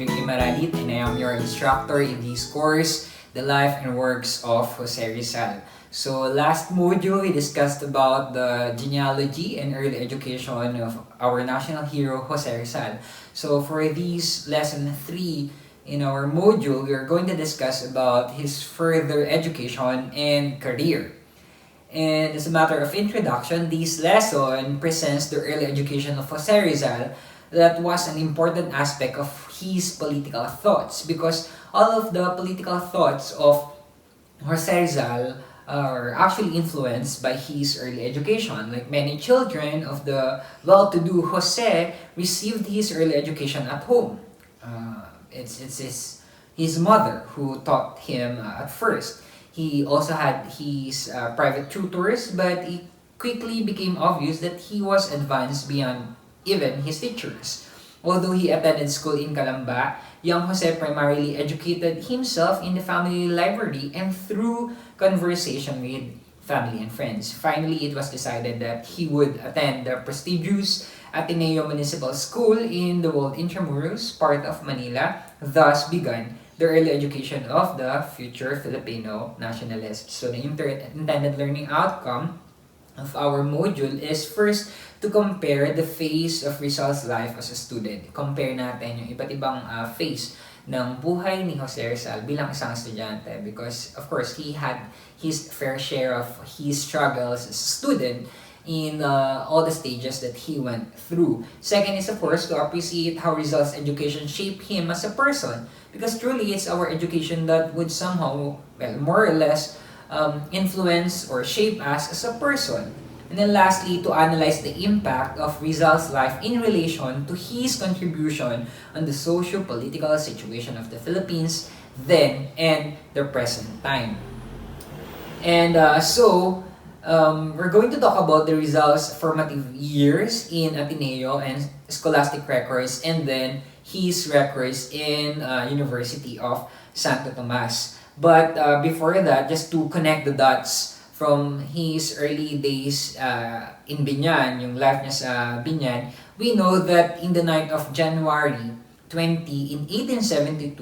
Maralit, and I am your instructor in this course, The Life and Works of Jose Rizal. So last module, we discussed about the genealogy and early education of our national hero, Jose Rizal. So for this lesson 3 in our module, we are going to discuss about his further education and career. And as a matter of introduction, this lesson presents the early education of Jose Rizal that was an important aspect of his political thoughts, because all of the political thoughts of Jose Rizal are actually influenced by his early education. Like many children of the well-to-do, Jose received his early education at home. It's his mother who taught him at first. He also had his private tutors, but it quickly became obvious that he was advanced beyond even his teachers. Although he attended school in Calamba, young Jose primarily educated himself in the family library and through conversation with family and friends. Finally, it was decided that he would attend the prestigious Ateneo Municipal School in the World Intramuros, part of Manila, thus began the early education of the future Filipino nationalists. So the intended learning outcome of our module is first to compare the phase of Rizal's life as a student. Compare natin yung iba't ibang phase ng buhay ni Jose Rizal bilang isang estudyante, because of course he had his fair share of his struggles as a student in all the stages that he went through. Second is of course to appreciate how Rizal's education shaped him as a person, because truly it's our education that would somehow, well, more or less influence or shape us as a person. And then lastly, to analyze the impact of Rizal's life in relation to his contribution on the socio-political situation of the Philippines then and the present time. And we're going to talk about the Rizal's formative years in Ateneo and scholastic records, and then his records in University of Santo Tomas. But before that, just to connect the dots from his early days in Binyan, yung life niya sa Binyan, we know that in the night of January 20 in 1872,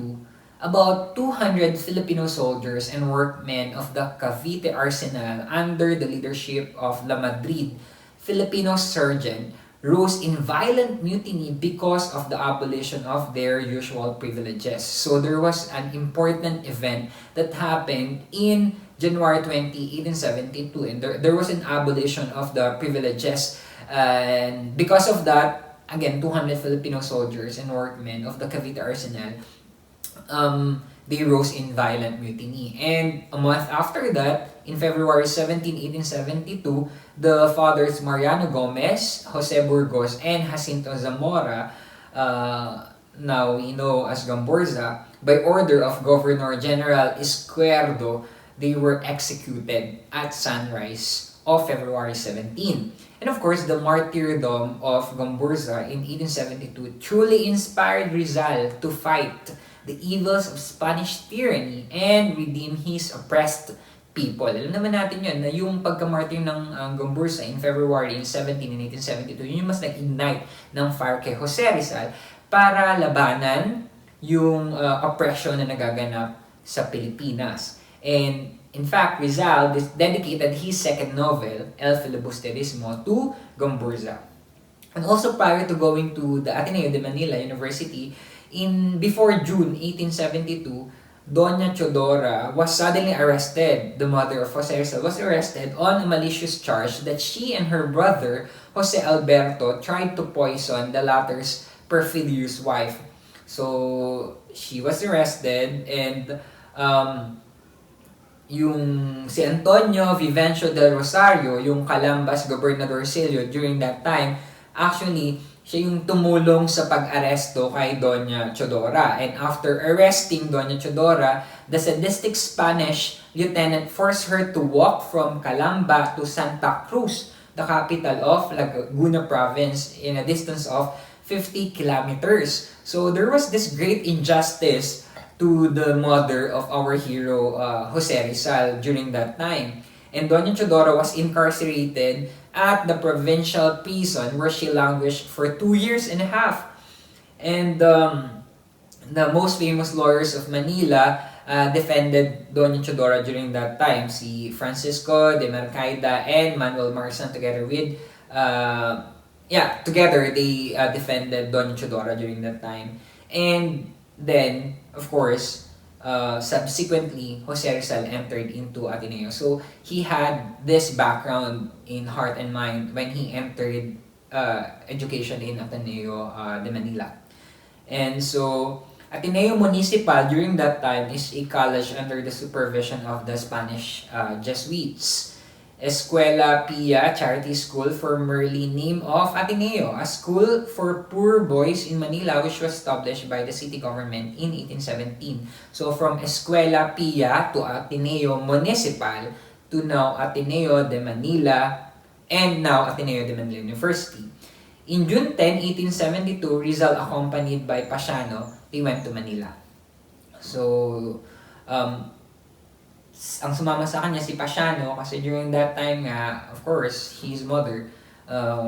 about 200 Filipino soldiers and workmen of the Cavite Arsenal under the leadership of La Madrid Filipino surgeon rose in violent mutiny because of the abolition of their usual privileges. So there was an important event that happened in January 20, 1872, and there was an abolition of the privileges, and because of that, again, 200 Filipino soldiers and workmen of the Cavite Arsenal, they rose in violent mutiny. And a month after that, in February 17, 1872, the fathers Mariano Gomez, Jose Burgos, and Jacinto Zamora, now we know as Gamborza, by order of Governor General Izquierdo, they were executed at sunrise of February 17. And of course, the martyrdom of Gamborza in 1872 truly inspired Rizal to fight the evils of Spanish tyranny and redeem his oppressed people. Alam naman natin yun, na yung pagka-martyr ng Gamborza in February 17 in 1872, yun yung mas nag-ignite ng fire kay Jose Rizal para labanan yung oppression na nagaganap sa Pilipinas. And in fact, Rizal dedicated his second novel, El Filibusterismo, to Gamborza. And also prior to going to the Ateneo de Manila University, before June 1872, Doña Chodora was suddenly arrested. The mother of Jose Rizal was arrested on a malicious charge that she and her brother, Jose Alberto, tried to poison the latter's perfidious wife. So, she was arrested, and yung si Antonio Vivencio del Rosario, yung Calambas Gobernadorcillo during that time, actually, siya yung tumulong sa pag-aresto kay Doña Chodora. And after arresting Doña Chodora, the sadistic Spanish lieutenant forced her to walk from Calamba to Santa Cruz, the capital of Laguna province, in a distance of 50 kilometers. So there was this great injustice to the mother of our hero, Jose Rizal, during that time. And Doña Chodora was incarcerated at the provincial prison where she languished for 2 years and a half. And the most famous lawyers of Manila defended Doña Chodora during that time. Si Francisco de Mercaida and Manuel Marsan together with together they defended Doña Chodora during that time. And then, of course, subsequently, Jose Rizal entered into Ateneo. So he had this background in heart and mind when he entered education in Ateneo de Manila. And so, Ateneo Municipal during that time is a college under the supervision of the Spanish Jesuits. Escuela Pia Charity School, formerly named of Ateneo, a school for poor boys in Manila which was established by the city government in 1817. So from Escuela Pia to Ateneo Municipal to now Ateneo de Manila and now Ateneo de Manila University. In June 10, 1872, Rizal accompanied by Pasiano, they went to Manila. So, ang sumama sa kanya si Pasiano kasi during that time nga, of course, his mother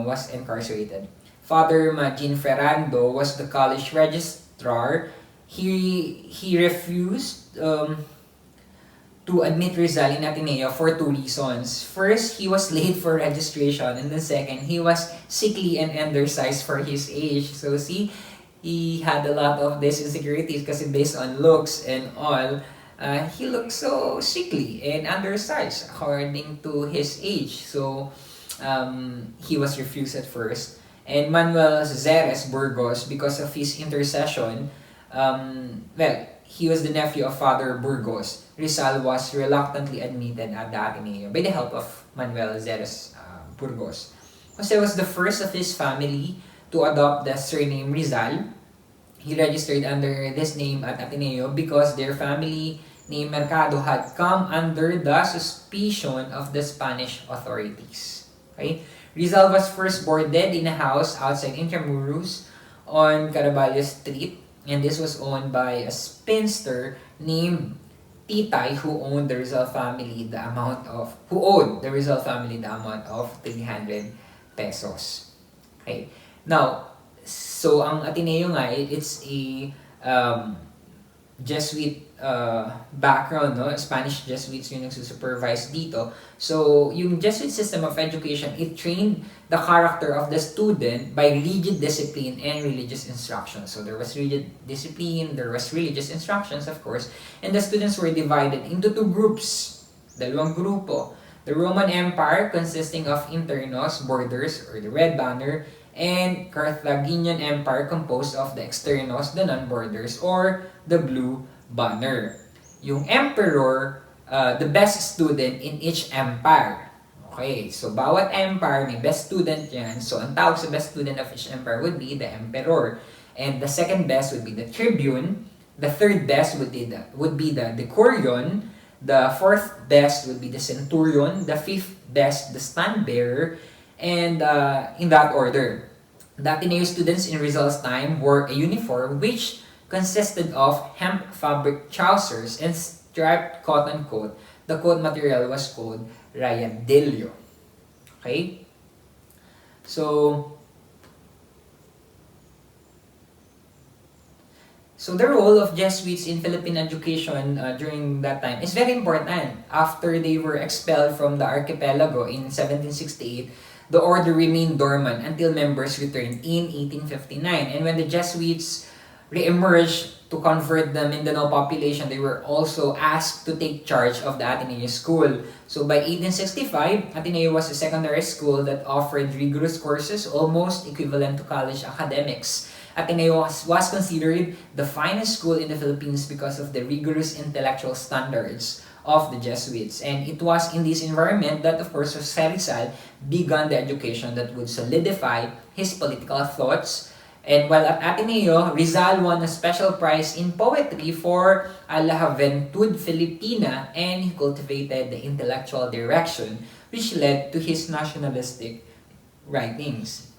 was incarcerated. Father Magin Ferrando was the college registrar. He refused to admit Rizal in Ateneo for two reasons. First, he was late for registration, and then second, he was sickly and undersized for his age. So see, he had a lot of these insecurities kasi based on looks and all, he looked so sickly and undersized according to his age. So he was refused at first. And Manuel Zeres Burgos, because of his intercession, he was the nephew of Father Burgos. Rizal was reluctantly admitted at the Ateneo by the help of Manuel Zeres Burgos. Jose was the first of his family to adopt the surname Rizal. He registered under this name at Ateneo because their family name Mercado had come under the suspicion of the Spanish authorities. Okay? Rizal was first boarded in a house outside Intramuros on Caraballo Street, and this was owned by a spinster named Titay who owed the Rizal family the amount of 300 pesos. Okay. Now, so ang Ateneo nga, it's a Jesuit background, no? Spanish Jesuits yung nagsusupervise dito. So, yung Jesuit system of education, it trained the character of the student by rigid discipline and religious instruction. So, there was rigid discipline, there was religious instructions, of course, and the students were divided into two groups. Dalawang grupo. The Roman Empire, consisting of internos, borders, or the red banner, and Carthaginian Empire, composed of the externos, the non-borders, or the blue banner. Yung emperor, the best student in each empire. Okay, so bawat empire may best student yan. So ang tawag sa best student of each empire would be the emperor. And the second best would be the tribune. The third best would be the decurion. The fourth best would be the centurion. The fifth best, the standbearer. And in that order. The Ateneo students in Rizal's time wore a uniform which consisted of hemp fabric trousers and striped cotton coat. The coat material was called rayadillo. Okay? So the role of Jesuits in Philippine education during that time is very important. After they were expelled from the archipelago in 1768, the order remained dormant until members returned in 1859. And when the Jesuits re-emerged to convert the Mindanao population, they were also asked to take charge of the Ateneo school. So by 1865, Ateneo was a secondary school that offered rigorous courses almost equivalent to college academics. Ateneo was considered the finest school in the Philippines because of the rigorous intellectual standards of the Jesuits. And it was in this environment that, of course, Jose Rizal began the education that would solidify his political thoughts. And while at Ateneo, Rizal won a special prize in poetry for A la Juventud Filipina, and he cultivated the intellectual direction which led to his nationalistic writings.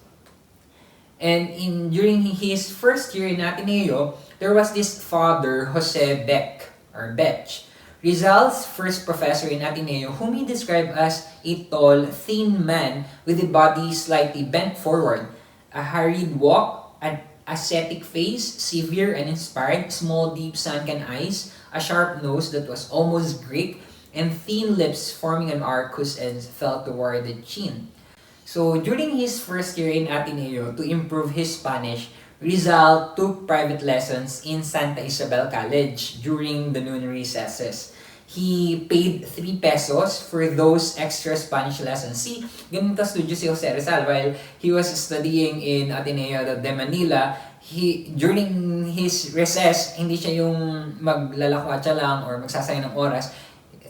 And during his first year in Ateneo, there was this father, Jose Bech, Rizal's first professor in Ateneo, whom he described as a tall, thin man with a body slightly bent forward, a hurried walk, ascetic face, severe and inspired, small deep sunken eyes, a sharp nose that was almost Greek, and thin lips forming an arc whose ends fell toward the chin. So during his first year in Ateneo, to improve his Spanish, Rizal took private lessons in Santa Isabel College during the noon recesses. He paid 3 pesos for those extra Spanish lessons. See, ganun ka-studio si Jose Rizal. While he was studying in Ateneo de Manila, during his recess, hindi siya yung maglalakwatsa lang or magsasayang ng oras.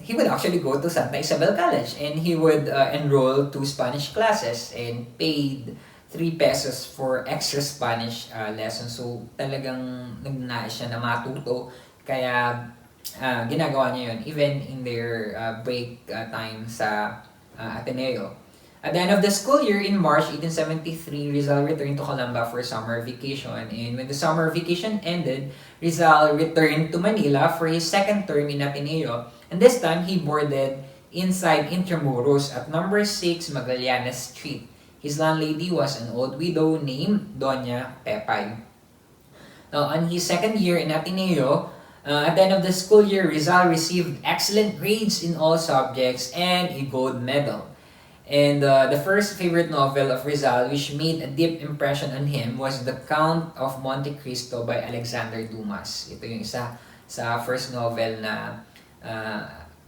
He would actually go to Santa Isabel College and he would enroll to Spanish classes and paid 3 pesos for extra Spanish lessons. So talagang nagnanais siya na matuto. Kaya ginagawa niya yun even in their break time sa Ateneo. At the end of the school year in March 1873, Rizal returned to Calamba for summer vacation. And when the summer vacation ended, Rizal returned to Manila for his second term in Ateneo. And this time, he boarded inside Intramuros at number 6 Magallanes Street. His landlady was an old widow named Doña Pepay. Now, on his second year in Ateneo, at the end of the school year, Rizal received excellent grades in all subjects and a gold medal. And the first favorite novel of Rizal, which made a deep impression on him, was The Count of Monte Cristo by Alexander Dumas. Ito yung isa sa first novel na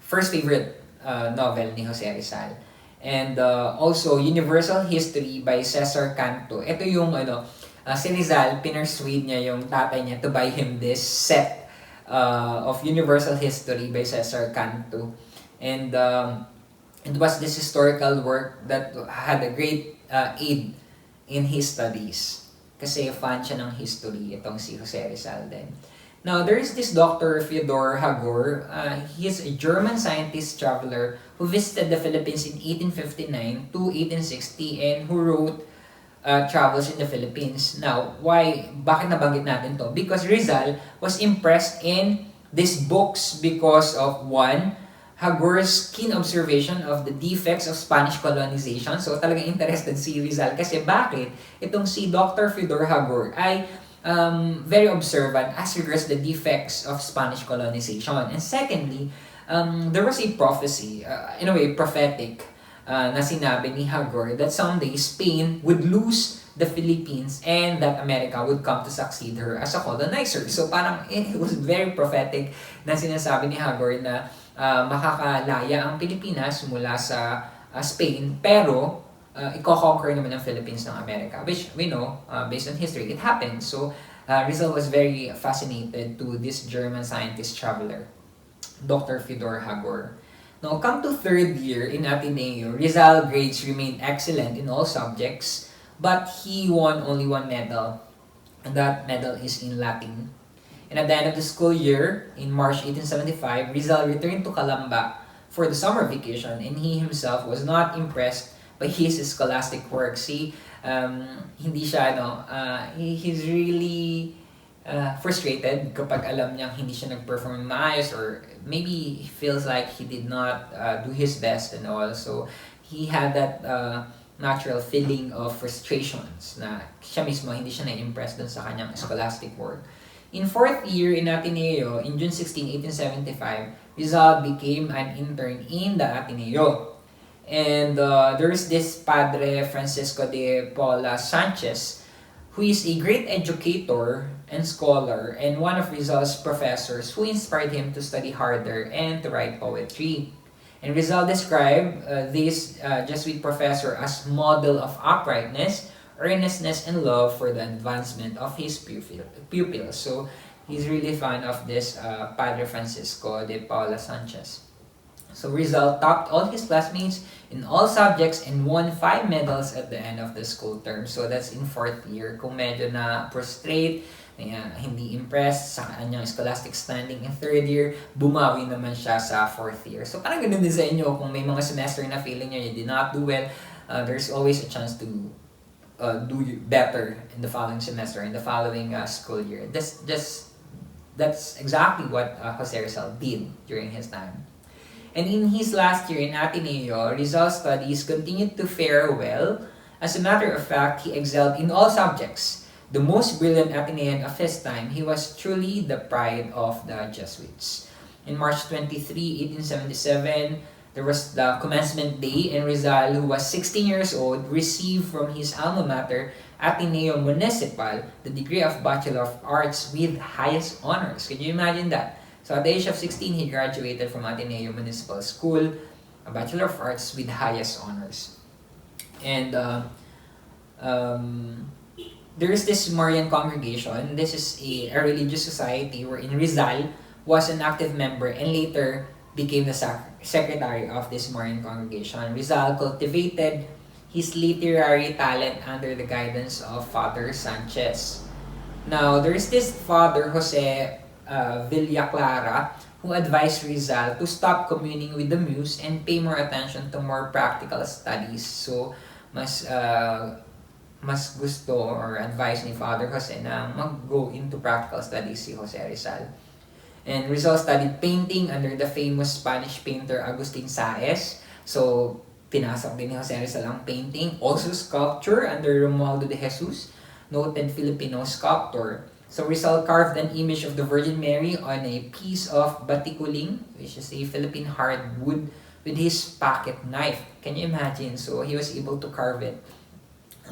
first favorite novel ni Jose Rizal. And also Universal History by Cesar Canto. Ito yung si Rizal, pinersuade niya yung tatay niya to buy him this set of Universal History by Cesar Canto. And it was this historical work that had a great aid in his studies. Kasi fan siya ng history, itong si Jose Rizal din. Now, there is this Dr. Fyodor Hagor. He is a German scientist traveler who visited the Philippines in 1859 to 1860 and who wrote travels in the Philippines. Now, bakit nabanggit natin to? Because Rizal was impressed in these books because of one, Hagor's keen observation of the defects of Spanish colonization. So talagang interested si Rizal kasi bakit itong si Dr. Fyodor Hagor ay very observant as regards the defects of Spanish colonization. And secondly, there was a prophecy, in a way prophetic, na sinabi ni Hagor that someday Spain would lose the Philippines and that America would come to succeed her as a colonizer. So parang it was very prophetic na sinasabi ni Hagor na makakalaya ang Pilipinas mula sa Spain, pero i-conquer naman ng Philippines ng America, which we know, based on history, it happened. So Rizal was very fascinated to this German scientist traveler, Dr. Fyodor Hagor. Now, come to third year in Ateneo, Rizal grades remained excellent in all subjects, but he won only one medal, and that medal is in Latin. And at the end of the school year, in March 1875, Rizal returned to Calamba for the summer vacation, and he himself was not impressed by his scholastic work. Hindi siya, he's really frustrated kapag alam niyang hindi siya nag-perform maayos, or maybe he feels like he did not do his best and all. So he had that natural feeling of frustrations na siya mismo hindi siya na-impressed dun sa kanyang scholastic work. In fourth year in Ateneo, in June 16, 1875, Rizal became an intern in the Ateneo. And there is this Padre Francisco de Paula Sanchez, who is a great educator and scholar and one of Rizal's professors who inspired him to study harder and to write poetry. And Rizal described this Jesuit professor as model of uprightness, earnestness, and love for the advancement of his pupils. So he's really fan of this Padre Francisco de Paula Sanchez. So Rizal topped all his classmates in all subjects and won 5 medals at the end of the school term. So that's in fourth year. Kung medyo na prostrate, hindi impressed sa kanyang scholastic standing in third year, bumawi naman siya sa fourth year. So parang ganun din sa inyo, kung may mga semester na feeling nyo you did not do well, there's always a chance to do better in the following semester, in the following school year. That's exactly what Jose Rizal did during his time. And in his last year in Ateneo, Rizal's studies continued to fare well. As a matter of fact, he excelled in all subjects. the most brilliant Atenean of his time, he was truly the pride of the Jesuits. In March 23, 1877, there was the commencement day, and Rizal, who was 16 years old, received from his alma mater, Ateneo Municipal, the degree of Bachelor of Arts with highest honors. Can you imagine that? So at the age of 16, he graduated from Ateneo Municipal School, a Bachelor of Arts with highest honors. And there is this Marian congregation. This is a religious society wherein Rizal was an active member and later became the secretary of this Marian congregation. Rizal cultivated his literary talent under the guidance of Father Sanchez. Now, there is this Father Jose Villaclara who advised Rizal to stop communing with the muse and pay more attention to more practical studies. So, mas gusto or advice ni Father Jose na mag-go into practical studies si Jose Rizal. And Rizal studied painting under the famous Spanish painter Agustin Saez. So, pinasok din ni Jose Rizal ang painting. Also sculpture under Romualdo de Jesus, noted Filipino sculptor. So Rizal carved an image of the Virgin Mary on a piece of batikuling, which is a Philippine hardwood, with his pocket knife. Can you imagine? So he was able to carve it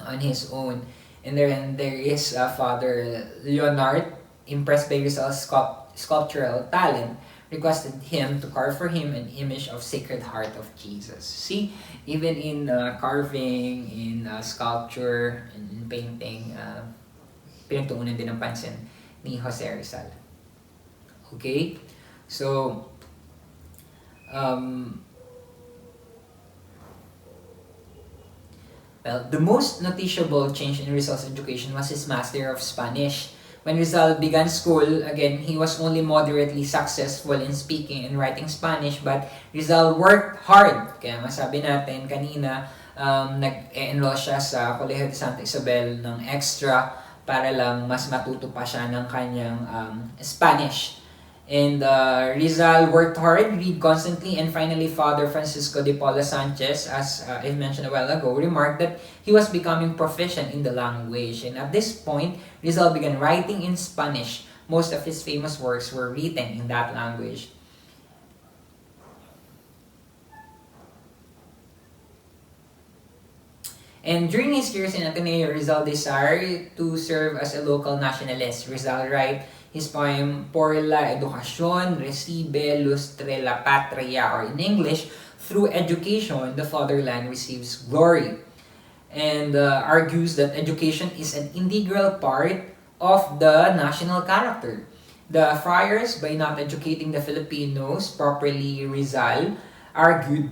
on his own. And then there is Father Leonard, impressed by Rizal's sculptural talent, requested him to carve for him an image of Sacred Heart of Jesus. See, even in carving, in sculpture, in painting, pinagtuunan din ng pansin ni Jose Rizal. Okay? So, well, the most noticeable change in Rizal's education was his master of Spanish. When Rizal began school, again, he was only moderately successful in speaking and writing Spanish, but Rizal worked hard. Kaya masabi natin kanina, nag-enroll siya sa Colegio de Santa Isabel ng extra para lang mas matuto pa siya ng kanyang Spanish. And Rizal worked hard, read constantly, and finally Father Francisco de Paula Sanchez, as I mentioned a while ago, remarked that he was becoming proficient in the language. And at this point, Rizal began writing in Spanish. Most of his famous works were written in that language. And during his years in Ateneo, Rizal desired to serve as a local nationalist. Rizal wrote his poem, Por la educación recibe lustre la patria, or in English, through education, the fatherland receives glory. And argues that education is an integral part of the national character. The friars, by not educating the Filipinos properly, Rizal argued,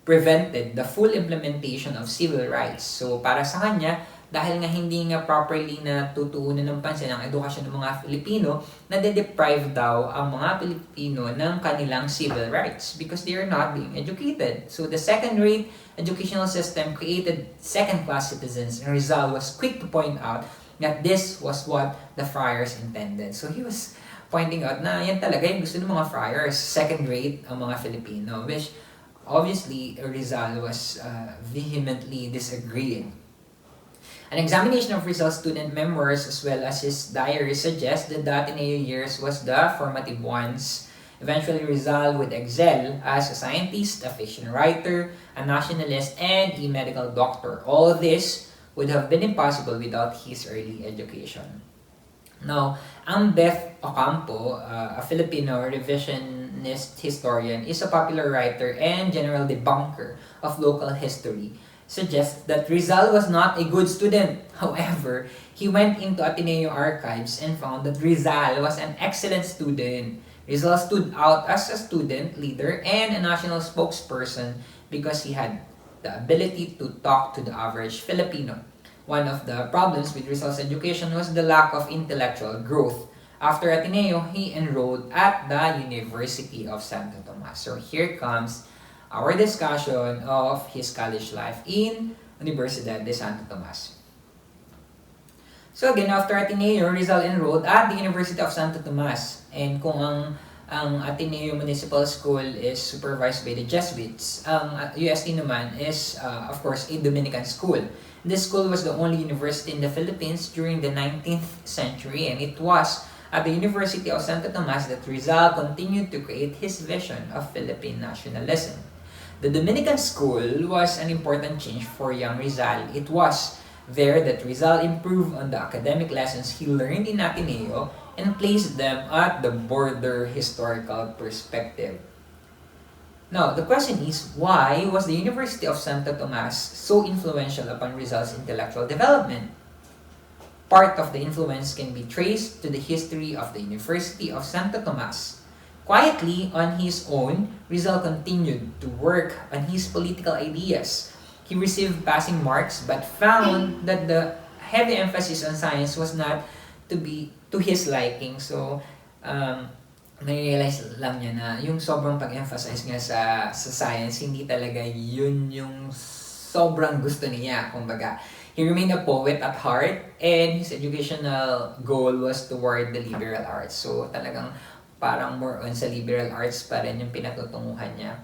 prevented the full implementation of civil rights. So para sa kanya, dahil nga hindi nga properly na tutuunan ng pansin ang edukasyon ng mga Filipino, nade-deprive daw ang mga Pilipino ng kanilang civil rights because they are not being educated. So the second-rate educational system created second-class citizens, and Rizal was quick to point out that this was what the friars intended. So he was pointing out na yan talaga yung gusto ng mga friars, second-rate ang mga Filipino, which obviously Rizal was vehemently disagreeing. An examination of Rizal's student memoirs as well as his diary suggests that the Ateneo years was the formative ones. Eventually, Rizal would excel as a scientist, a fiction writer, a nationalist, and a medical doctor. All this would have been impossible without his early education. Now, ang Beth Ocampo, a Filipino revisionist historian, is a popular writer and general debunker of local history, suggests that Rizal was not a good student. However, he went into Ateneo archives and found that Rizal was an excellent student. Rizal stood out as a student leader and a national spokesperson because he had the ability to talk to the average Filipino. One of the problems with Rizal's education was the lack of intellectual growth. After Ateneo, he enrolled at the University of Santo Tomas. So here comes our discussion of his college life in Universidad de Santo Tomas. So again, after Ateneo, Rizal enrolled at the University of Santo Tomas. And kung ang ang Ateneo Municipal School is supervised by the Jesuits. Ang UST naman is, of course, a Dominican school. This school was the only university in the Philippines during the 19th century, and it was at the University of Santo Tomas that Rizal continued to create his vision of Philippine nationalism. The Dominican school was an important change for young Rizal. It was there that Rizal improved on the academic lessons he learned in Ateneo and placed them at the broader historical perspective. Now, the question is, why was the University of Santo Tomas so influential upon Rizal's intellectual development? Part of the influence can be traced to the history of the University of Santo Tomas. Quietly, on his own, Rizal continued to work on his political ideas. He received passing marks but found that the heavy emphasis on science was not to his liking. So, na-realize lang niya na yung sobrang pag-emphasize niya sa science, hindi talaga yun yung sobrang gusto niya. Kumbaga, he remained a poet at heart and his educational goal was toward the liberal arts. So, talagang parang more on sa liberal arts pa rin yung pinatutunguhan niya.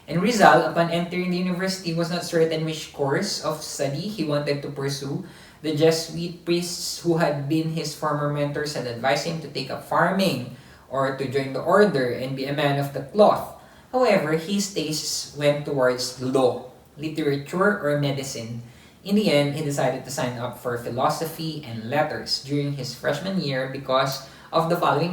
And Rizal, upon entering the university, was not certain which course of study he wanted to pursue. The Jesuit priests who had been his former mentors had advised him to take up farming or to join the order and be a man of the cloth. However, his tastes went towards law, literature, or medicine. In the end, he decided to sign up for philosophy and letters during his freshman year because of the following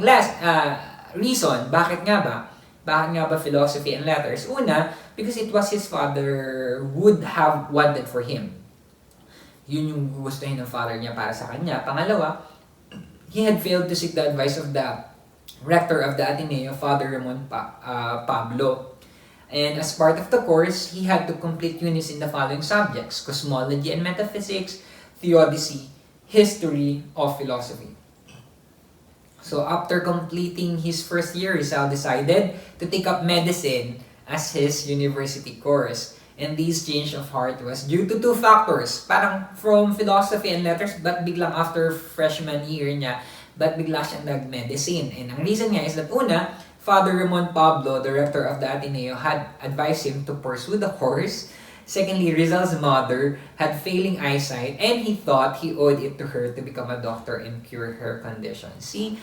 reason. Bakit nga ba? Bakit nga ba philosophy and letters? Una, because it was his father would have wanted for him. Yun yung gustuhin ng father niya para sa kanya. Pangalawa, he had failed to seek the advice of the rector of the Ateneo, Father Ramon Pablo. And as part of the course, he had to complete units in the following subjects: cosmology and metaphysics, theodicy, history of philosophy. So after completing his first year, Rizal decided to take up medicine as his university course. And this change of heart was due to two factors. Parang from philosophy and letters, but biglang after freshman year niya, but bigla siyang nag-medicine. And ang reason nga is that una, Father Ramon Pablo, the rector of the Ateneo, had advised him to pursue the course. Secondly, Rizal's mother had failing eyesight and he thought he owed it to her to become a doctor and cure her condition. See,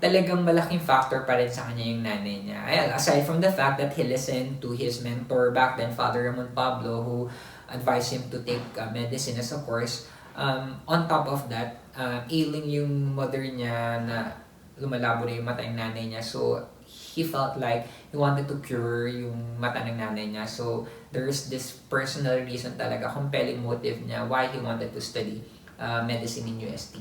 talagang malaking factor pa rin sa kanya yung nanay niya. Aside from the fact that he listened to his mentor back then, Father Ramon Pablo, who advised him to take medicine as a course, on top of that, ailing yung mother niya na lumalabo na yung mata ng nanay niya. So, he felt like he wanted to cure yung mata ng nanay niya. So, there's this personal reason talaga, compelling motive niya why he wanted to study medicine in UST.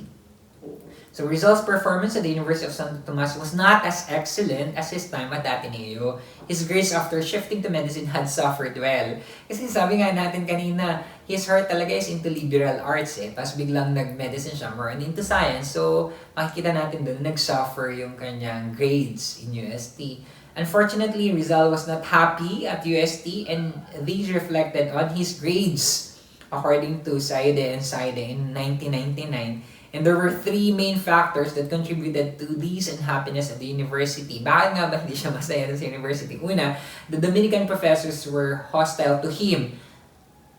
So Rizal's performance at the University of Santo Tomas was not as excellent as his time at Ateneo. His grades after shifting to medicine had suffered well. Kasi sabi nga natin kanina, his heart talaga is into liberal arts Tapos biglang nag-medicine siya, more into science. So makikita natin doon, nag-suffer yung kanyang grades in UST. Unfortunately, Rizal was not happy at UST and these reflected on his grades. According to Saide and Saide in 1999, and there were three main factors that contributed to these unhappiness at the university. Bakit nga ba hindi siya masaya sa university? Una, the Dominican professors were hostile to him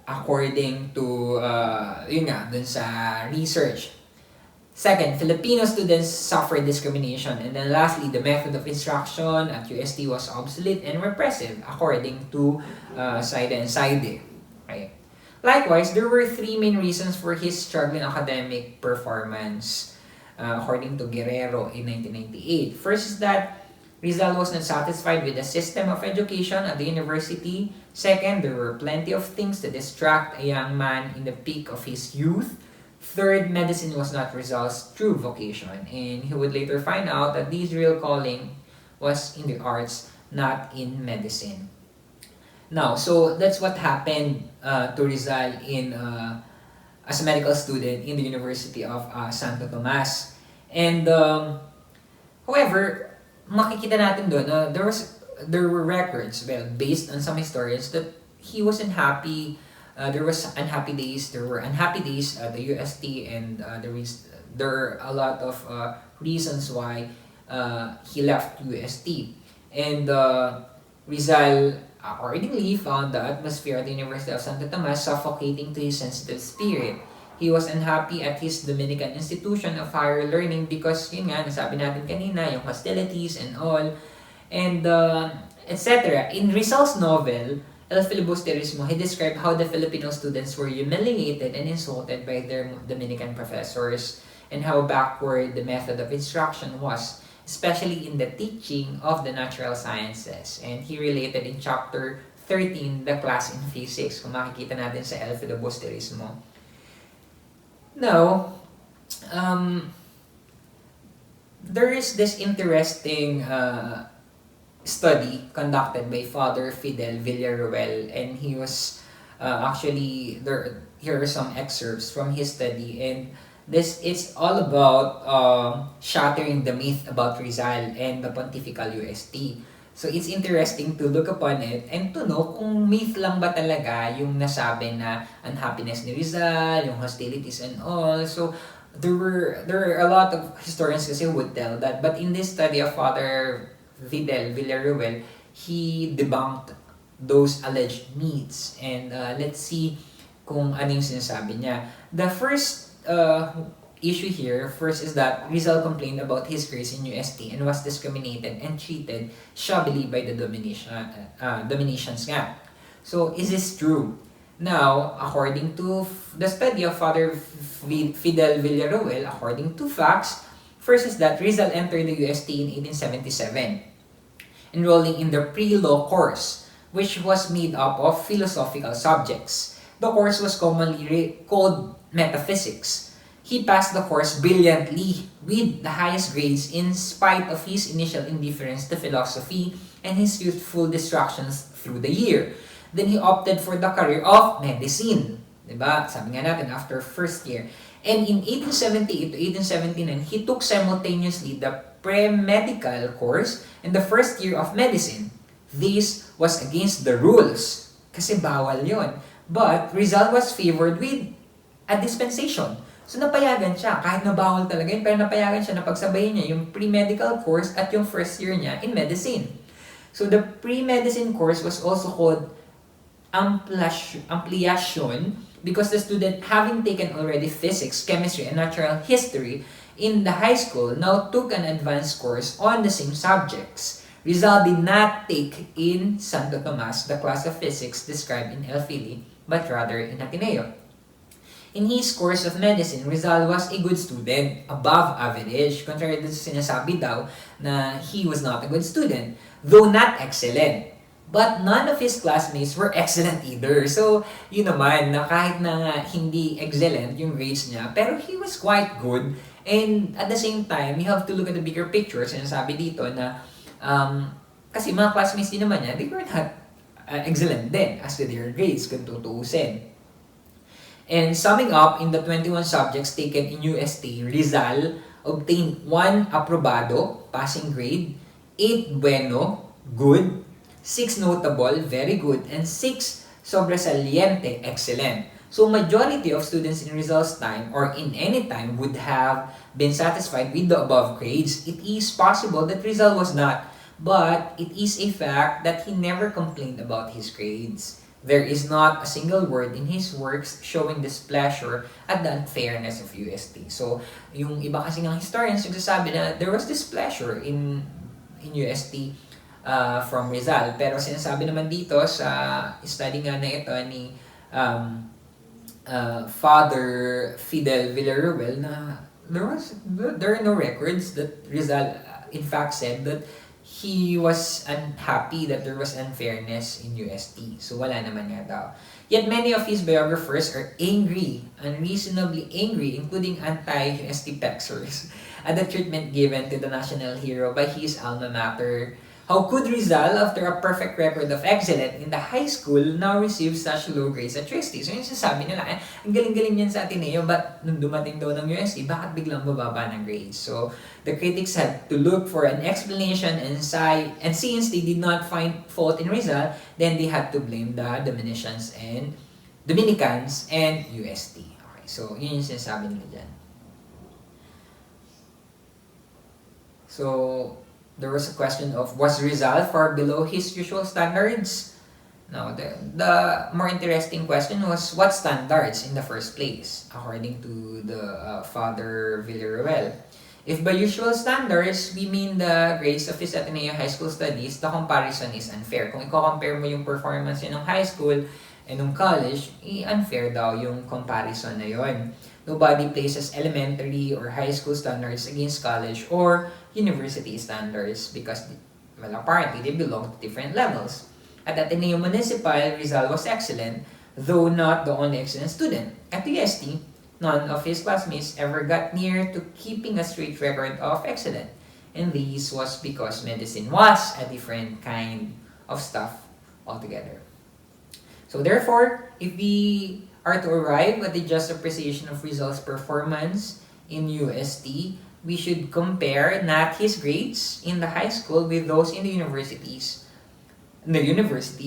according to, dun sa research. Second, Filipino students suffered discrimination. And then lastly, the method of instruction at UST was obsolete and repressive according to Saide and Saide. Okay. Likewise, there were three main reasons for his struggling academic performance, according to Guerrero in 1998. First is that Rizal was not satisfied with the system of education at the university. Second, there were plenty of things to distract a young man in the peak of his youth. Third, medicine was not Rizal's true vocation, and he would later find out that his real calling was in the arts, not in medicine. Now, so that's what happened to Rizal as a medical student in the University of Santo Tomas. And however, makikita natin doon, there were records, based on some historians, that he wasn't happy. There were unhappy days at the UST, and there are a lot of reasons why he left UST. And Rizal accordingly found the atmosphere at the University of Santo Tomas suffocating to his sensitive spirit. He was unhappy at his Dominican institution of higher learning because, yun nga, nasabi natin kanina, yung hostilities and all, and etc. In Rizal's novel, El Filibusterismo, he described how the Filipino students were humiliated and insulted by their Dominican professors and how backward the method of instruction was, especially in the teaching of the natural sciences. And he related in chapter 13, the class in physics, kung makikita natin sa El Filibusterismo. Now, there is this interesting study conducted by Father Fidel Villaruel, and he was actually there. Here are some excerpts from his study, and this is all about shattering the myth about Rizal and the Pontifical UST. So it's interesting to look upon it and to know kung myth lang ba talaga yung nasabi na unhappiness ni Rizal, yung hostilities and all. So there are a lot of historians kasi who would tell that, but in this study of Father Fidel Villaruel, he debunked those alleged myths. And let's see kung ano yung sinasabi niya. The first issue here, first is that Rizal complained about his grades in UST and was discriminated and treated shabbily by the dominations nga. So, is this true? Now, according to the study of Father Fidel Villaruel, according to facts, first is that Rizal entered the UST in 1877, enrolling in the pre-law course, which was made up of philosophical subjects. The course was commonly called metaphysics. He passed the course brilliantly with the highest grades in spite of his initial indifference to philosophy and his youthful distractions through the year. Then he opted for the career of medicine. Diba? Sabi nga natin, after first year. And in 1878 to 1879, he took simultaneously the pre-medical course and the first year of medicine. This was against the rules. Kasi bawal yon. But Rizal was favored with a dispensation. So napayagan siya, kahit na bawal talaga yun, pero napayagan siya na pagsabayin niya yung pre-medical course at yung first year niya in medicine. So the pre-medicine course was also called ampliation because the student, having taken already physics, chemistry, and natural history in the high school, now took an advanced course on the same subjects. Rizal did not take in Santo Tomas the class of physics described in El Fili, but rather in Ateneo. In his course of medicine, Rizal was a good student, above average, contrary to sa sinasabi daw na he was not a good student, though not excellent. But none of his classmates were excellent either. So, yun naman, na kahit na hindi excellent yung grades niya, pero he was quite good. And at the same time, you have to look at the bigger picture. Sinasabi dito na, kasi mga classmates din naman niya, they were not excellent din as to their grades kung tutuusin. And summing up, in the 21 subjects taken in UST, Rizal obtained 1 aprobado, passing grade, 8 bueno, good, 6 notable, very good, and 6 sobresaliente, excellent. So majority of students in Rizal's time or in any time would have been satisfied with the above grades. It is possible that Rizal was not, but it is a fact that he never complained about his grades. There is not a single word in his works showing displeasure at the unfairness of UST. So, yung iba kasi ng historians nagsasabi na there was displeasure in UST from Rizal. Pero sinasabi naman dito sa study nga na ito ni Father Fidel Villaruel na there are no records that Rizal in fact said that he was unhappy that there was unfairness in UST. So wala naman nga daw. Yet many of his biographers are angry, unreasonably angry, including anti-UST pexers, at the treatment given to the national hero by his alma mater. How could Rizal, after a perfect record of excellence in the high school, now receive such low grades at UST? So yung sasabi nila, ang galing-galing yan sa Ateneo, but nung dumating daw ng UST, bakit biglang bababa ng grades? So the critics had to look for an explanation and since they did not find fault in Rizal, then they had to blame the Dominicans and UST. Okay, so yun yung sinasabi nila dyan. So there was a question of, was Rizal far below his usual standards? Now, the more interesting question was, what standards in the first place, according to the Father Villaruel? If by usual standards, we mean the grades of his Ateneo high school studies, the comparison is unfair. Kung i-compare mo yung performance niya ng high school and ng college, unfair daw yung comparison na yon. Nobody places elementary or high school standards against college or university standards because, well, apparently they belong to different levels. At Ateneo Municipal, Rizal was excellent, though not the only excellent student. At UST, none of his classmates ever got near to keeping a straight record of excellence. And this was because medicine was a different kind of stuff altogether. So therefore, if we are to arrive at the just appreciation of Rizal's performance in UST, we should compare not his grades in the high school with those in the university,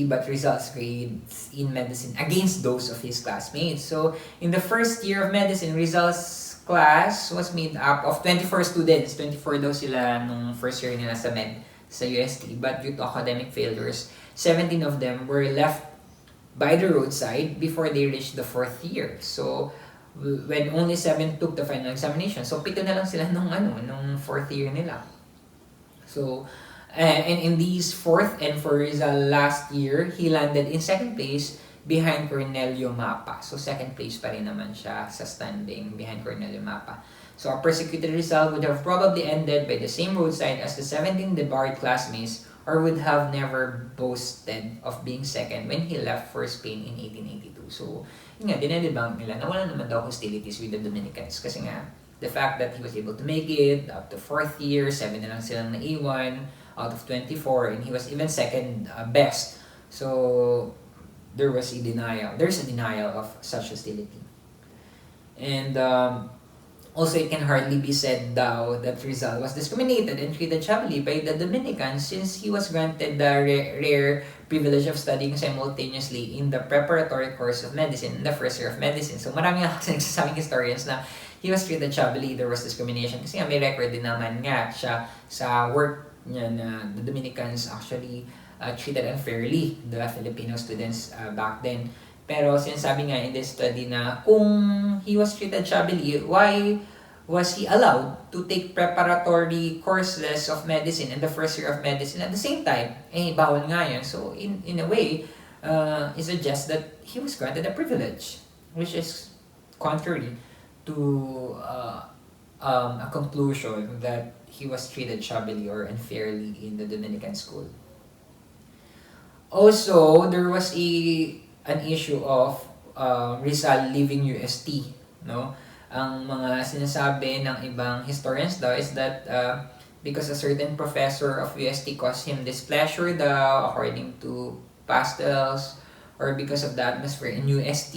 but Rizal's grades in medicine against those of his classmates. So, in the first year of medicine, Rizal's class was made up of 24 students. 24 daw sila nung first year nila sa UST. But due to academic failures, 17 of them were left by the roadside before they reached the fourth year. So, when only 7 took the final examination, so 7 na lang sila nung fourth year nila. So, and in these fourth and for Rizal last year, he landed in second place behind Cornelio Mapa. So second place pa rin naman siya sa standing behind Cornelio Mapa. So a persecuted Rizal would have probably ended by the same roadside as the 17 debarred classmates, or would have never boasted of being second when he left for Spain in 1882. So, yun nga, dinedebunk nila na wala naman daw hostilities with the Dominicans. Kasi nga, the fact that he was able to make it up to fourth year, 7 na lang silang naiwan out of 24, and he was even second best. So, there's a denial of such hostility. And also, it can hardly be said daw that Rizal was discriminated and treated shabbily by the Dominicans, since he was granted the rare privilege of studying simultaneously in the preparatory course of medicine in the first year of medicine. So marami nga kasi nagsasabing historians na he was treated shabbily, there was discrimination, kasi nga may record din naman nga siya sa work niya na the Dominicans actually treated unfairly the Filipino students back then. Pero sinasabi nga in this study na kung he was treated shabbily, why was he allowed to take preparatory courses of medicine in the first year of medicine at the same time? Eh, bawal nga yan. So, in a way, it suggests that he was granted a privilege, which is contrary to a conclusion that he was treated shabbily or unfairly in the Dominican school. Also, there was an issue of Rizal leaving UST, no? Ang mga sinasabi ng ibang historians daw is that because a certain professor of UST caused him displeasure daw, according to pastels, or because of the atmosphere in UST,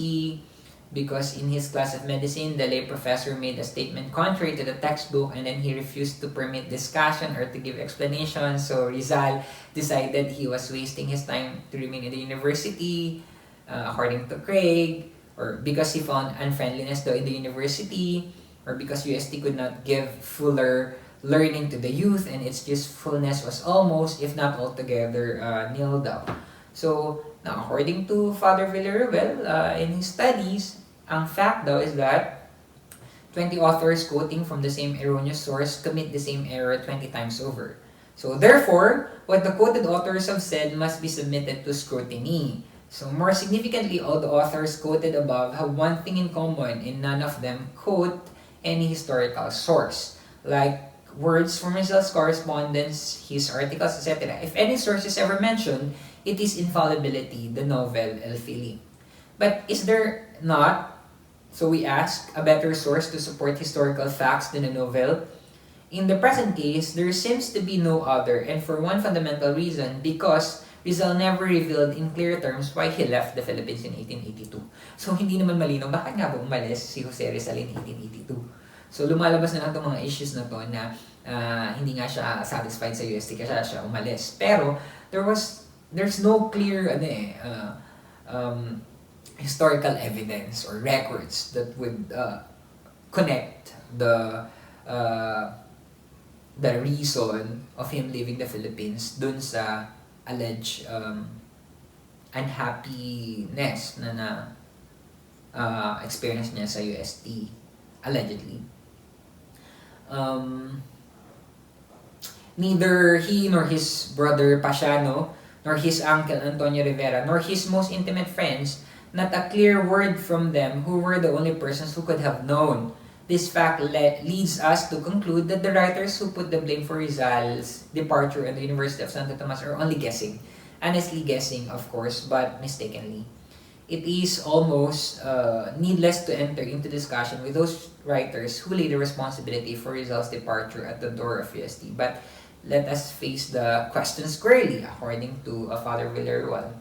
because in his class of medicine, the lay professor made a statement contrary to the textbook, and then he refused to permit discussion or to give explanations. So Rizal decided he was wasting his time to remain in the university, according to Craig, or because he found unfriendliness though in the university, or because UST could not give fuller learning to the youth, and its usefulness was almost, if not altogether, nil daw. So, now, according to Father Villaruel, in his studies, ang fact daw is that 20 authors quoting from the same erroneous source commit the same error 20 times over. So, therefore, what the quoted authors have said must be submitted to scrutiny. So, more significantly, all the authors quoted above have one thing in common, and none of them quote any historical source, like words from Rizal's correspondence, his articles, etc. If any source is ever mentioned, it is infallibility, the novel El Fili. But is there not, so we ask, a better source to support historical facts than a novel? In the present case, there seems to be no other, and for one fundamental reason, because Rizal never revealed in clear terms why he left the Philippines in 1882. So hindi naman malinaw bakit nga ba umalis si Jose Rizal in 1882. So lumalabas na lang itong mga issues na to na hindi nga siya satisfied sa UST kaya siya umalis. Pero there's no clear historical evidence or records that would connect the the reason of him leaving the Philippines dun sa alleged unhappiness na experience niya sa UST, allegedly. Neither he nor his brother Pasiano, nor his uncle Antonio Rivera, nor his most intimate friends, not a clear word from them who were the only persons who could have known. This fact leads us to conclude that the writers who put the blame for Rizal's departure at the University of Santo Tomas are only guessing. Honestly guessing, of course, but mistakenly. It is almost needless to enter into discussion with those writers who lay the responsibility for Rizal's departure at the door of UST. But let us face the question squarely, according to Father Villaruel.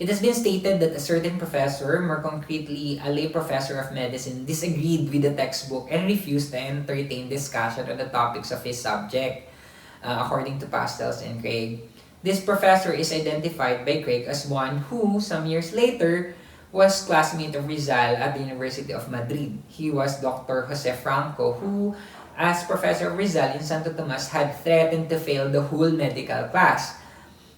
It has been stated that a certain professor, more concretely a lay professor of medicine, disagreed with the textbook and refused to entertain discussion on the topics of his subject, according to Pastels and Craig. This professor is identified by Craig as one who, some years later, was classmate of Rizal at the University of Madrid. He was Dr. Jose Franco, who, as professor of Rizal in Santo Tomas, had threatened to fail the whole medical class,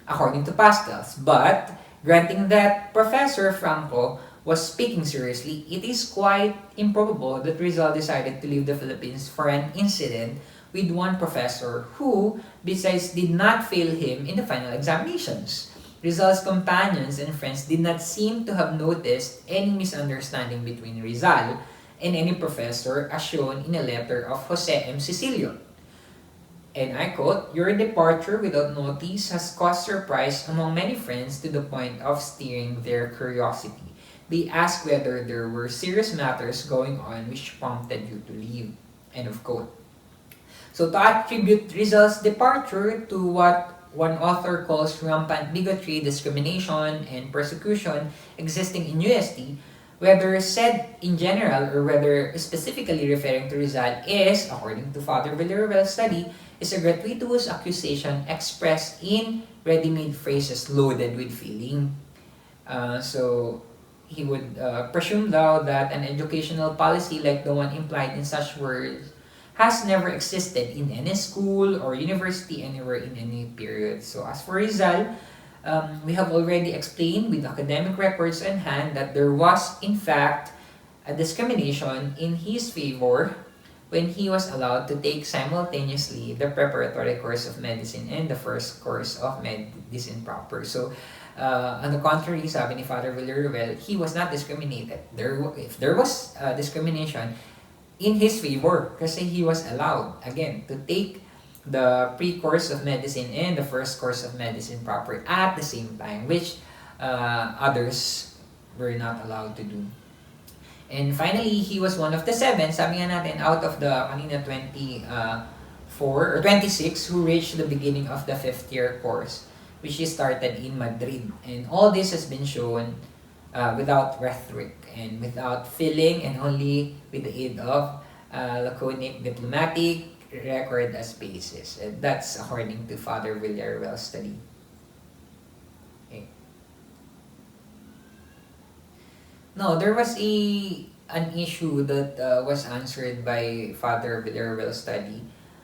according to Pastels. But, granting that Professor Franco was speaking seriously, it is quite improbable that Rizal decided to leave the Philippines for an incident with one professor who, besides, did not fail him in the final examinations. Rizal's companions and friends did not seem to have noticed any misunderstanding between Rizal and any professor, as shown in a letter of Jose M. Cecilio. And I quote, "Your departure without notice has caused surprise among many friends to the point of stirring their curiosity. They ask whether there were serious matters going on which prompted you to leave." End of quote. So to attribute Rizal's departure to what one author calls rampant bigotry, discrimination, and persecution existing in UST, whether said in general or whether specifically referring to Rizal, is, according to Father Villaruel's study, is a gratuitous accusation expressed in ready-made phrases loaded with feeling. So he would presume thou that an educational policy like the one implied in such words has never existed in any school or university anywhere in any period. So as for Rizal, we have already explained with academic records on hand that there was in fact a discrimination in his favor when he was allowed to take simultaneously the preparatory course of medicine and the first course of medicine proper. So on the contrary, sabi ni Father Villaruel, he was not discriminated. If there was discrimination, in his favor kasi he was allowed again to take the pre-course of medicine and the first course of medicine proper at the same time, which others were not allowed to do. And finally, he was one of the 7, sabi nga natin, out of the kanina 24 or 26 who reached the beginning of the 5th year course, which he started in Madrid. And all this has been shown without rhetoric and without filling, and only with the aid of laconic diplomatic record as basis. And that's according to Father Villaruel's study. Okay. No, there was an issue that was answered by Father Villaruel's study.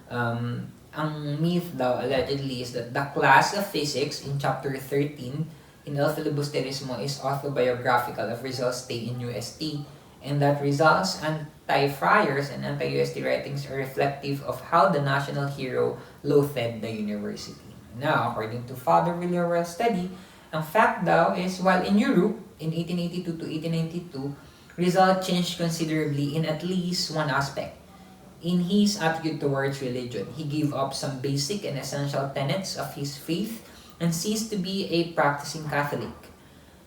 Ang myth daw allegedly is that the class of physics in chapter 13 in El Filibusterismo is autobiographical of Rizal's stay in UST, and that Rizal's anti-friars and anti-UST writings are reflective of how the national hero loathed the university. Now, according to Father Villaruel's study, ang fact daw is while in Europe in 1882 to 1892, Rizal changed considerably in at least one aspect. In his attitude towards religion, he gave up some basic and essential tenets of his faith and ceased to be a practicing Catholic.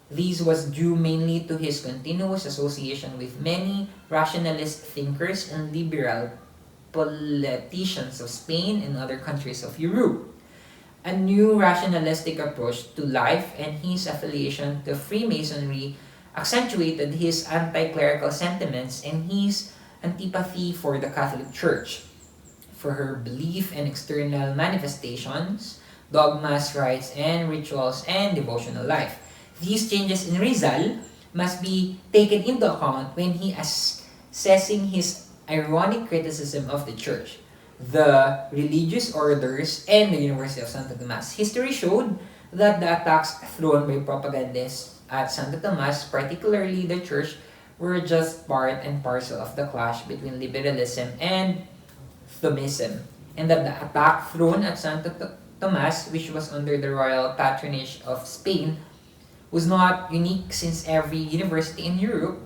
This was due mainly to his continuous association with many rationalist thinkers and liberal politicians of Spain and other countries of Europe. A new rationalistic approach to life and his affiliation to Freemasonry accentuated his anti-clerical sentiments and his antipathy for the Catholic Church, for her belief and external manifestations, dogmas, rites, and rituals, and devotional life. These changes in Rizal must be taken into account when he assessing his ironic criticism of the Church. the religious orders, and the University of Santo Tomas. History showed that the attacks thrown by propagandists at Santo Tomas, particularly the church, were just part and parcel of the clash between liberalism and Thomism, and that the attack thrown at Santo Tomas, which was under the royal patronage of Spain, was not unique since every university in Europe,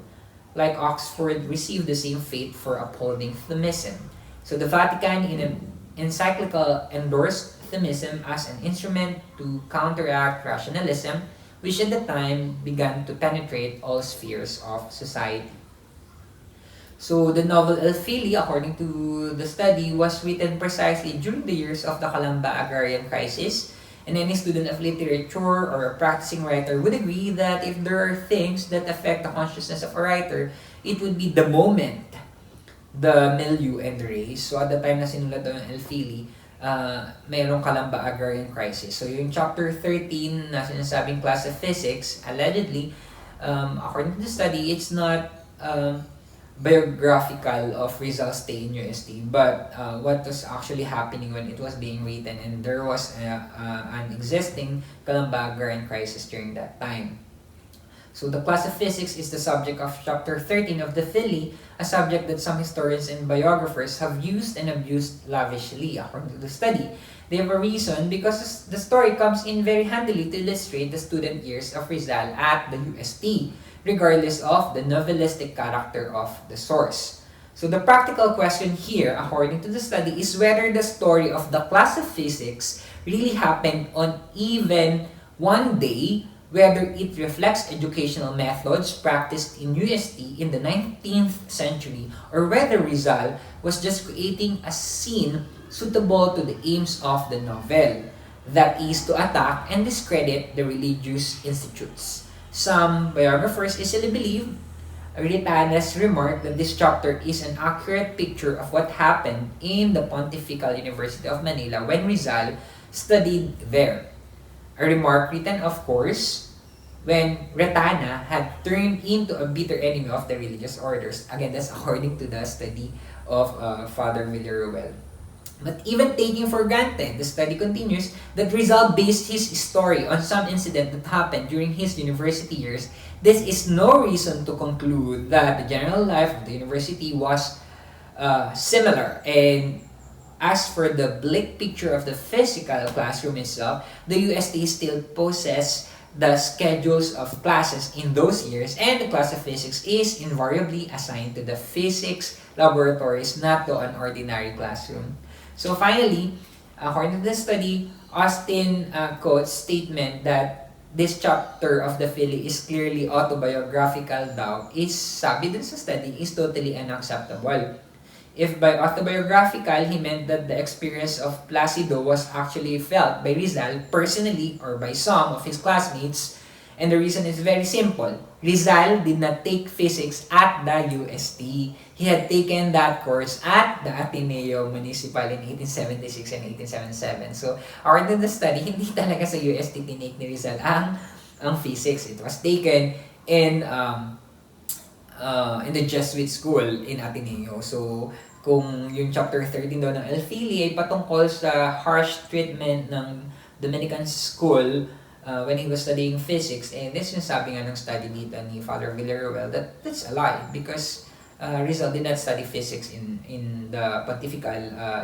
like Oxford, received the same fate for upholding Thomism. So the Vatican, in an encyclical, endorsed Thomism as an instrument to counteract rationalism, which at the time began to penetrate all spheres of society. So the novel El Fili, according to the study, was written precisely during the years of the Calamba agrarian crisis, and any student of literature or a practicing writer would agree that if there are things that affect the consciousness of a writer, it would be the moment, the milieu, and the race. So at the time na sinulat daw yung El Fili, mayroong Calamba agrarian crisis. So yung chapter 13 na sinasabing class of physics, allegedly, according to the study, it's not biographical of Rizal's stay in UST, but what was actually happening when it was being written, and there was an existing Calamba agrarian crisis during that time. So the class of physics is the subject of chapter 13 of the Philly, a subject that some historians and biographers have used and abused lavishly, according to the study. They have a reason because the story comes in very handily to illustrate the student years of Rizal at the UST, regardless of the novelistic character of the source. So the practical question here, according to the study, is whether the story of the class of physics really happened on even one day, whether it reflects educational methods practiced in UST in the 19th century, or whether Rizal was just creating a scene suitable to the aims of the novel, that is, to attack and discredit the religious institutes. Some biographers easily believe Ritana's remark that this chapter is an accurate picture of what happened in the Pontifical University of Manila when Rizal studied there. A remark written, of course, when Retana had turned into a bitter enemy of the religious orders. Again, that's according to the study of Father Villaruel. But even taking for granted, the study continues, that Rizal based his story on some incident that happened during his university years. This is no reason to conclude that the general life of the university was similar. And as for the bleak picture of the physical classroom itself, the UST still possesses the schedules of classes in those years, and the class of physics is invariably assigned to the physics laboratories, not to an ordinary classroom. So finally, according to the study, Austin quotes statement that this chapter of the Philly is clearly autobiographical daw, is, sabi dun sa study, is totally unacceptable. If by autobiographical, he meant that the experience of Placido was actually felt by Rizal personally or by some of his classmates, and the reason is very simple. Rizal did not take physics at the UST. He had taken that course at the Ateneo Municipal in 1876 and 1877. So, according to the study, hindi talaga sa UST tinake ni Rizal ang physics. It was taken in the Jesuit school in Ateneo. So, kung yung chapter 13 daw ng El Fili ay patungkol sa harsh treatment ng Dominican school when he was studying physics, and this yung sabi nga ng study dito ni Father Villaruel, that's a lie, because Rizal did not study physics in the Pontifical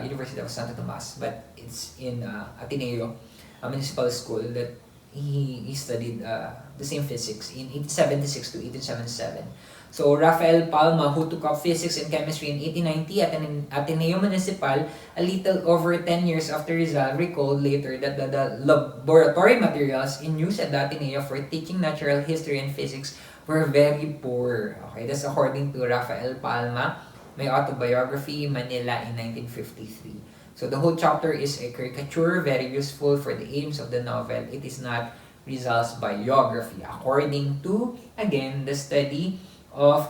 University of Santo Tomas, but it's in Ateneo Municipal School that he studied the same physics in 1876 to 1877. So Rafael Palma, who took up physics and chemistry in 1890 at an Ateneo Municipal, a little over 10 years after Rizal, recalled later that the laboratory materials in use at the Ateneo for teaching natural history and physics were very poor. Okay, that's according to Rafael Palma, my autobiography, Manila in 1953. So the whole chapter is a caricature, very useful for the aims of the novel. It is not Rizal's biography, according to, again, the study of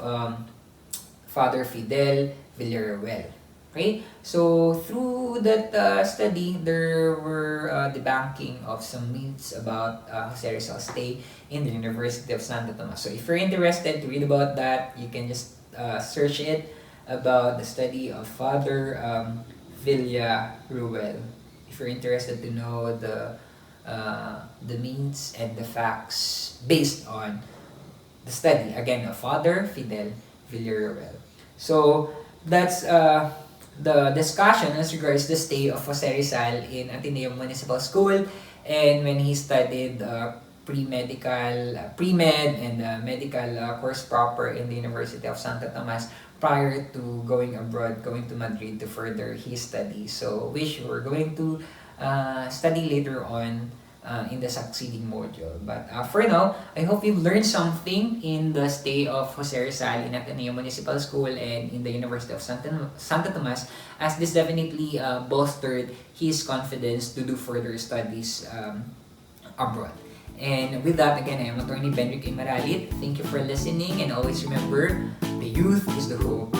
Father Fidel Villaruel. Okay, so through that study, there were debunking of some myths about Jose Rizal's stay in the University of Santo Tomas. So if you're interested to read about that, you can just search it about the study of Father Villarruel. If you're interested to know the means and the facts based on the study, again, of Father Fidel Villarruel. So that's the discussion as regards the stay of Jose Rizal in Ateneo Municipal School, and when he studied pre-medical, pre-med and medical course proper in the University of Santo Tomas prior to going abroad, going to Madrid to further his studies. So which we're going to study later on in the succeeding module. But for now, I hope you've learned something in the stay of Jose Rizal in Ateneo Municipal School and in the University of Santo Tomas, as this definitely bolstered his confidence to do further studies abroad. And with that, again, I am Attorney Benrick Imaralit. Thank you for listening, and always remember, the youth is the hope